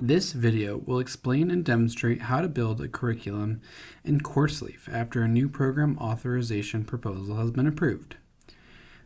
This video will explain and demonstrate how to build a curriculum in CourseLeaf after a new program authorization proposal has been approved.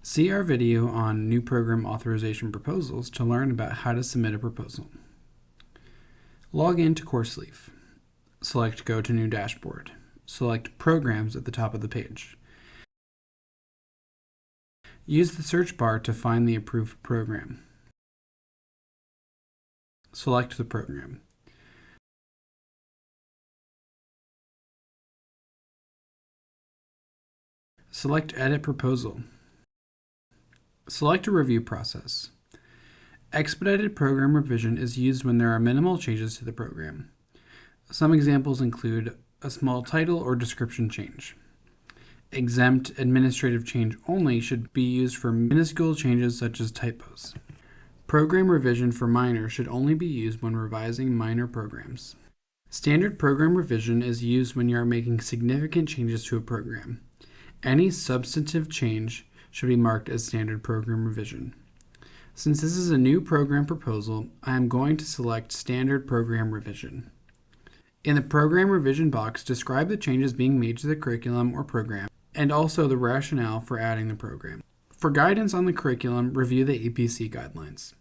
See our video on new program authorization proposals to learn about how to submit a proposal. Log in to CourseLeaf. Select Go to New Dashboard. Select Programs at the top of the page. Use the search bar to find the approved program. Select the program. Select Edit Proposal. Select a review process. Expedited program revision is used when there are minimal changes to the program. Some examples include a small title or description change. Exempt administrative change only should be used for minuscule changes such as typos. Program revision for minor should only be used when revising minor programs. Standard program revision is used when you are making significant changes to a program. Any substantive change should be marked as standard program revision. Since this is a new program proposal, I am going to select Standard Program Revision. In the Program Revision box, describe the changes being made to the curriculum or program, and also the rationale for adding the program. For guidance on the curriculum, review the APC guidelines.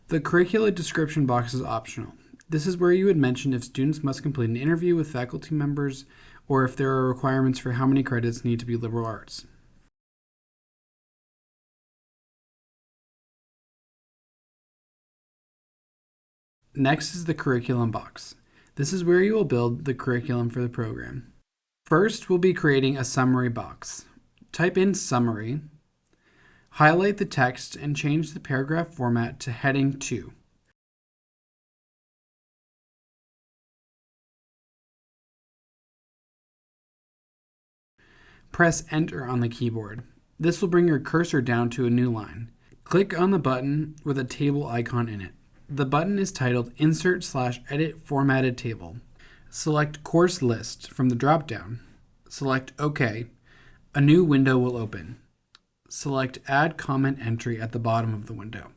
The curricula description box is optional. This is where you would mention if students must complete an interview with faculty members or if there are requirements for how many credits need to be liberal arts. Next is the curriculum box. This is where you will build the curriculum for the program. First, we'll be creating a summary box. Type in summary, highlight the text, and change the paragraph format to heading 2. Press Enter on the keyboard. This will bring your cursor down to a new line. Click on the button with a table icon in it. The button is titled Insert/Edit Formatted Table. Select Course List from the drop-down. Select OK. A new window will open. Select Add Comment Entry at the bottom of the window.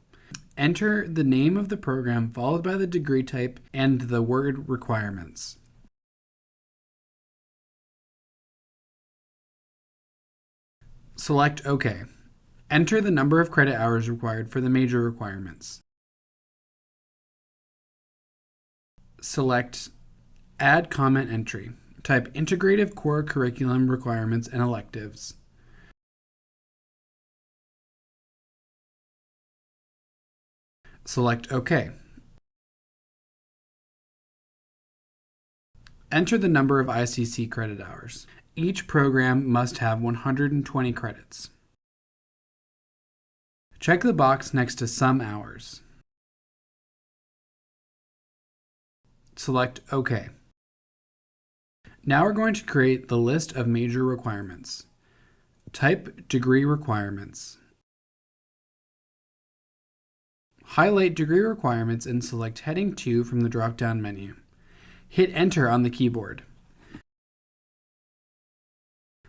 Enter the name of the program followed by the degree type and the word requirements. Select OK. Enter the number of credit hours required for the major requirements. Select Add Comment Entry. Type Integrative Core Curriculum Requirements and Electives. Select OK. Enter the number of ICC credit hours. Each program must have 120 credits. Check the box next to Some Hours. Select OK. Now we're going to create the list of major requirements. Type Degree Requirements. Highlight Degree Requirements and select Heading 2 from the drop-down menu. Hit Enter on the keyboard.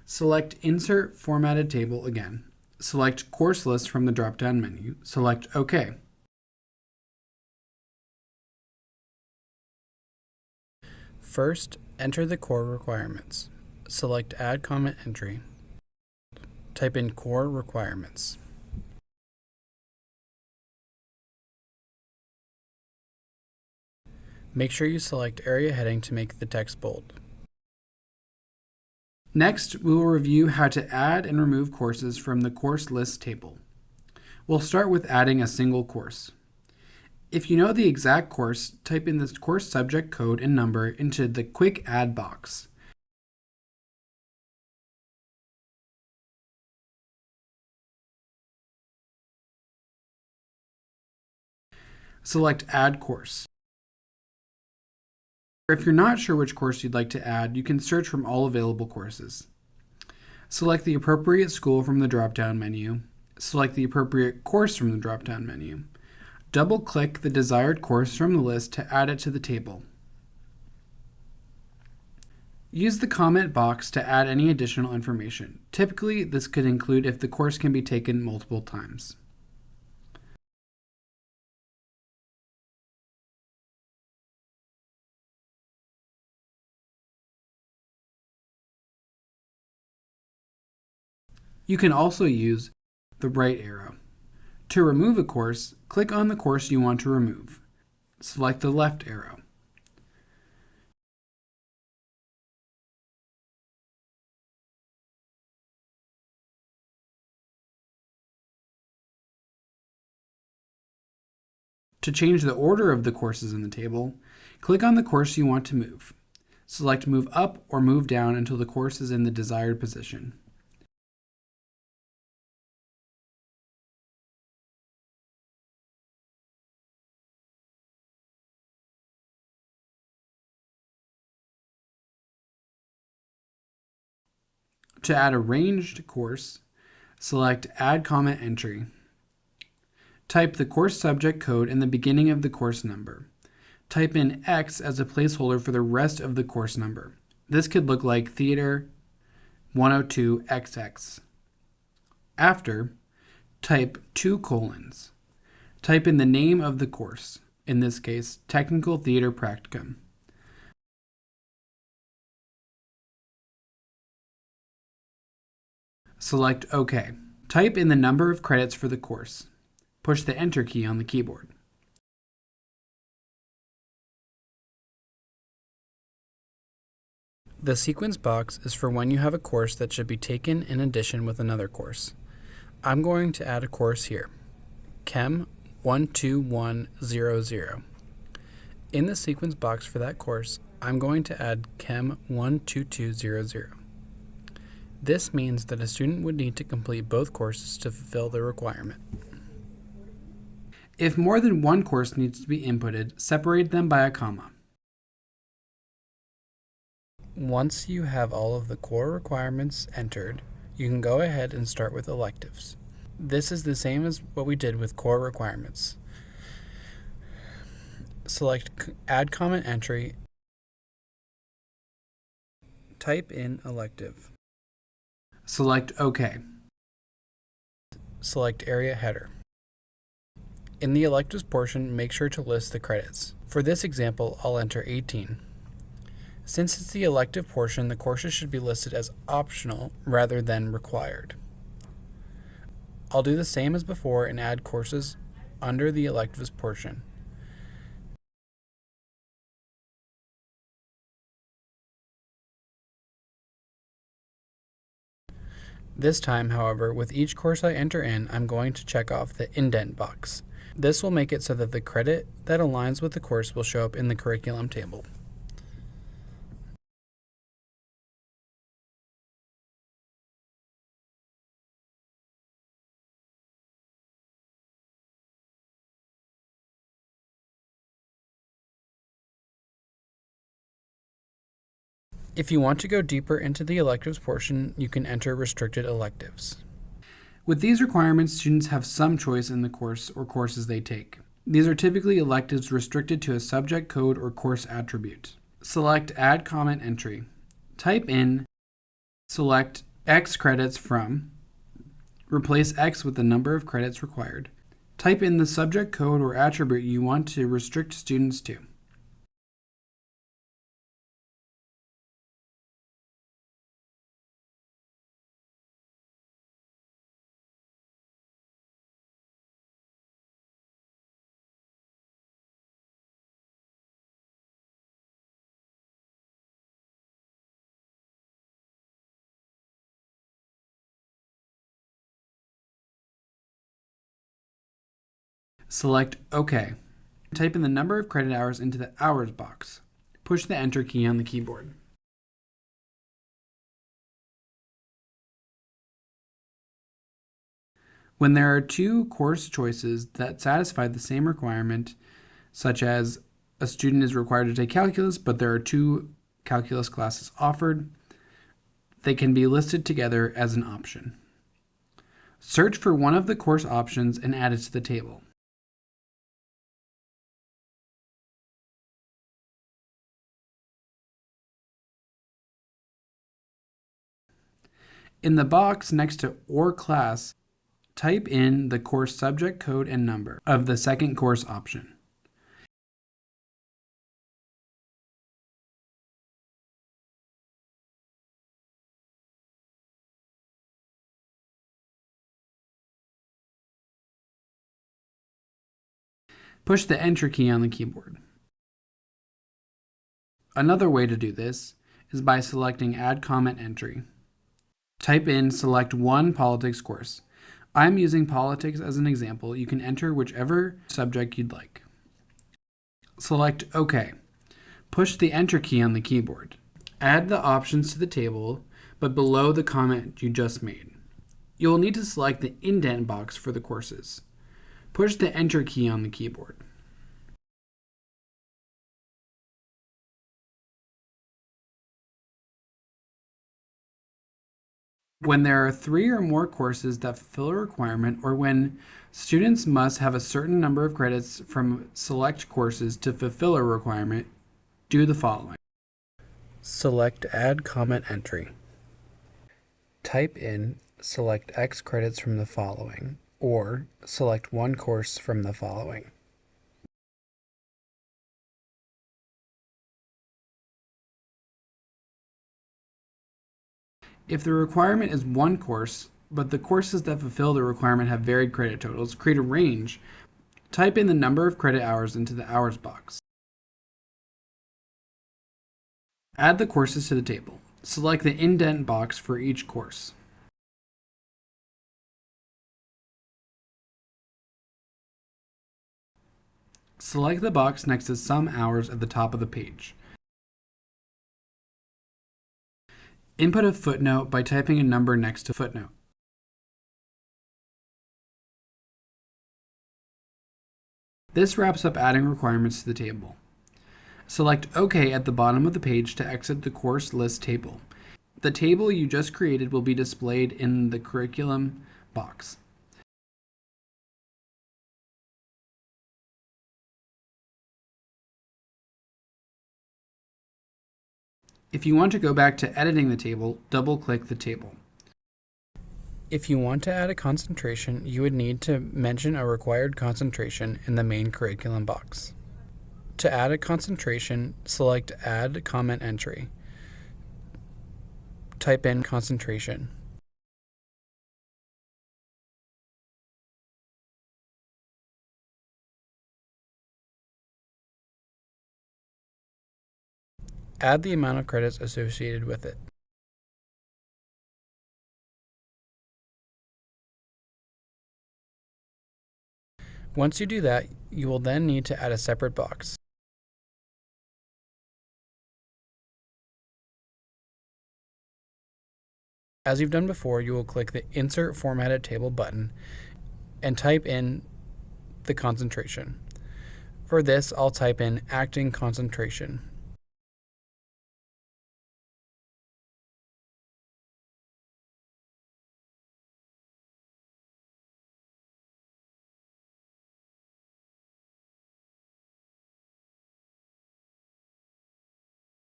Select Insert Formatted Table again. Select Course List from the drop-down menu. Select OK. First, enter the core requirements. Select Add Comment Entry. Type in Core Requirements. Make sure you select Area Heading to make the text bold. Next, we will review how to add and remove courses from the course list table. We'll start with adding a single course. If you know the exact course, type in the course subject code and number into the Quick Add box. Select Add Course. If you're not sure which course you'd like to add, you can search from all available courses. Select the appropriate school from the drop-down menu. Select the appropriate course from the drop-down menu. Double-click the desired course from the list to add it to the table. Use the comment box to add any additional information. Typically, this could include if the course can be taken multiple times. You can also use the right arrow. To remove a course, click on the course you want to remove. Select the left arrow. To change the order of the courses in the table, click on the course you want to move. Select Move Up or Move Down until the course is in the desired position. To add a ranged course, select Add Comment Entry. Type the course subject code in the beginning of the course number. Type in X as a placeholder for the rest of the course number. This could look like Theater 102XX. After, type 2:. Type in the name of the course, in this case, Technical Theater Practicum. Select OK. Type in the number of credits for the course. Push the Enter key on the keyboard. The sequence box is for when you have a course that should be taken in addition with another course. I'm going to add a course here, Chem 12100. In the sequence box for that course, I'm going to add Chem 12200. This means that a student would need to complete both courses to fulfill the requirement. If more than one course needs to be inputted, separate them by a comma. Once you have all of the core requirements entered, you can go ahead and start with electives. This is the same as what we did with core requirements. Select Add Comment Entry. Type in elective. Select OK. Select Area Header. In the electives portion, make sure to list the credits. For this example, I'll enter 18. Since it's the elective portion, the courses should be listed as optional rather than required. I'll do the same as before and add courses under the electives portion. This time, however, with each course I enter in, I'm going to check off the indent box. This will make it so that the credit that aligns with the course will show up in the curriculum table. If you want to go deeper into the electives portion, you can enter restricted electives. With these requirements, students have some choice in the course or courses they take. These are typically electives restricted to a subject code or course attribute. Select Add Comment Entry. Type in, select X credits from, replace X with the number of credits required. Type in the subject code or attribute you want to restrict students to. Select OK. Type in the number of credit hours into the hours box. Push the Enter key on the keyboard. When there are two course choices that satisfy the same requirement, such as a student is required to take calculus, but there are two calculus classes offered, they can be listed together as an option. Search for one of the course options and add it to the table. In the box next to or class, type in the course subject code and number of the second course option. Push the Enter key on the keyboard. Another way to do this is by selecting Add Comment Entry. Type in Select One Politics course. I'm using politics as an example. You can enter whichever subject you'd like. Select OK. Push the Enter key on the keyboard. Add the options to the table, but below the comment you just made. You will need to select the indent box for the courses. Push the Enter key on the keyboard. When there are 3 or more courses that fulfill a requirement, or when students must have a certain number of credits from select courses to fulfill a requirement, do the following. Select Add Comment Entry. Type in select X credits from the following, or select one course from the following. If the requirement is one course, but the courses that fulfill the requirement have varied credit totals, create a range. Type in the number of credit hours into the hours box. Add the courses to the table. Select the indent box for each course. Select the box next to Some Hours at the top of the page. Input a footnote by typing a number next to footnote. This wraps up adding requirements to the table. Select OK at the bottom of the page to exit the course list table. The table you just created will be displayed in the curriculum box. If you want to go back to editing the table, double-click the table. If you want to add a concentration, you would need to mention a required concentration in the main curriculum box. To add a concentration, select Add Comment Entry. Type in concentration. Add the amount of credits associated with it. Once you do that, you will then need to add a separate box. As you've done before, you will click the Insert Formatted Table button and type in the concentration. For this, I'll type in Acting Concentration.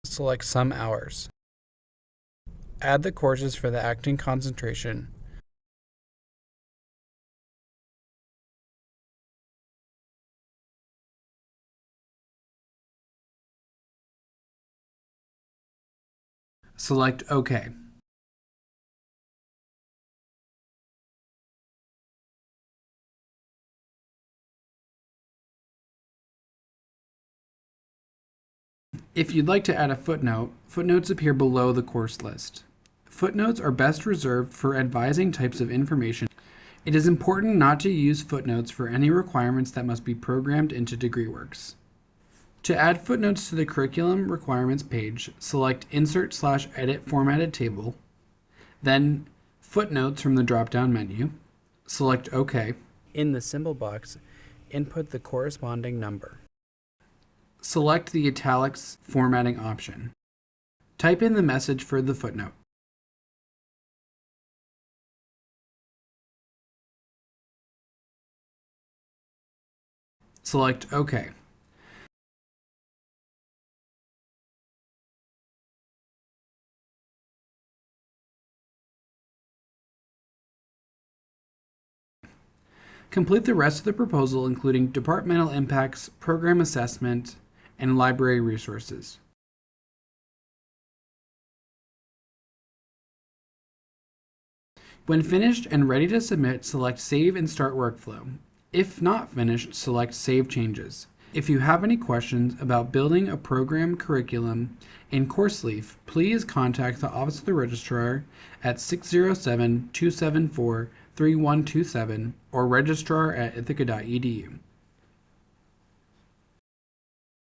Select Some Hours. Add the courses for the acting concentration. Select OK. If you'd like to add a footnote, footnotes appear below the course list. Footnotes are best reserved for advising types of information. It is important not to use footnotes for any requirements that must be programmed into DegreeWorks. To add footnotes to the curriculum requirements page, select Insert/Edit Formatted Table, then Footnotes from the drop-down menu. Select OK. In the symbol box, input the corresponding number. Select the italics formatting option. Type in the message for the footnote. Select OK. Complete the rest of the proposal, including departmental impacts, program assessment, and library resources. When finished and ready to submit, select Save and Start Workflow. If not finished, select Save Changes. If you have any questions about building a program curriculum in CourseLeaf, please contact the Office of the Registrar at 607-274-3127 or registrar@ithaca.edu.